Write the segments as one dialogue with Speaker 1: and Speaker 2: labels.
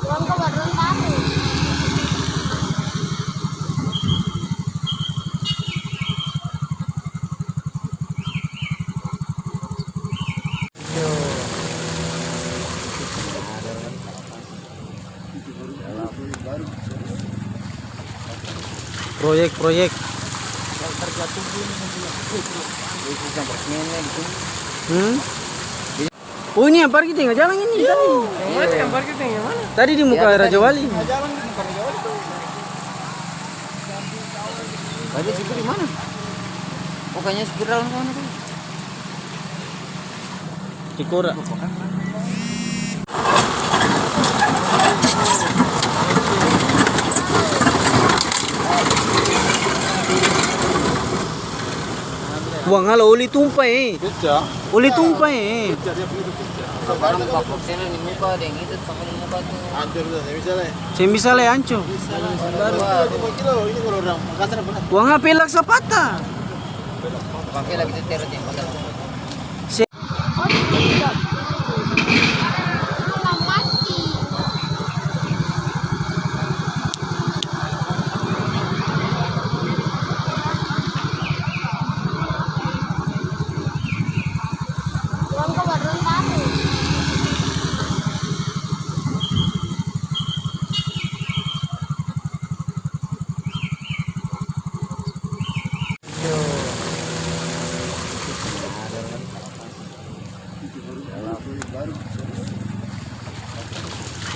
Speaker 1: Uang kebaruan baru.
Speaker 2: Proyek-proyek. Hmm? Oh ini yang parkir tinggal jalan ini tadi.
Speaker 3: Mana yang parkir yang mana?
Speaker 2: Tadi di muka Raja Wali.
Speaker 3: Tadi supir di mana? Oh kayaknya supir dalam sana tuh.
Speaker 2: Cikura. Wang halo uli tumpah Uli tumpah
Speaker 3: Sekarang papok sini di muka ada yang itu sama di muka tuh.
Speaker 2: Saya bisa le anco. Wang apa pelak sapata?
Speaker 3: Pakai lagi terus yang padahal.
Speaker 1: Oh, tidak. Malah mati. Uang kebaruan baru.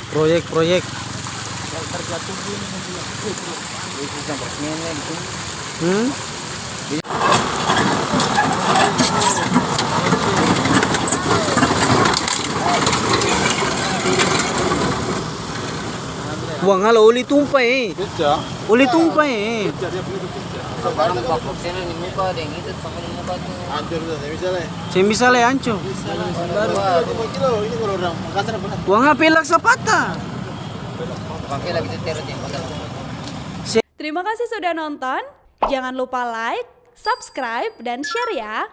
Speaker 2: Proyek-proyek. Hmm? Wang halo uli tumpah Uli tumpah
Speaker 3: Sekarang papok sini di muka ada yang itu sama di muka tuh.
Speaker 2: Saya bisa le anco. Wang apa pelak sapata?
Speaker 3: Pakai lagi terus yang padahal.
Speaker 4: Terima kasih sudah nonton. Jangan lupa like, subscribe, dan share ya.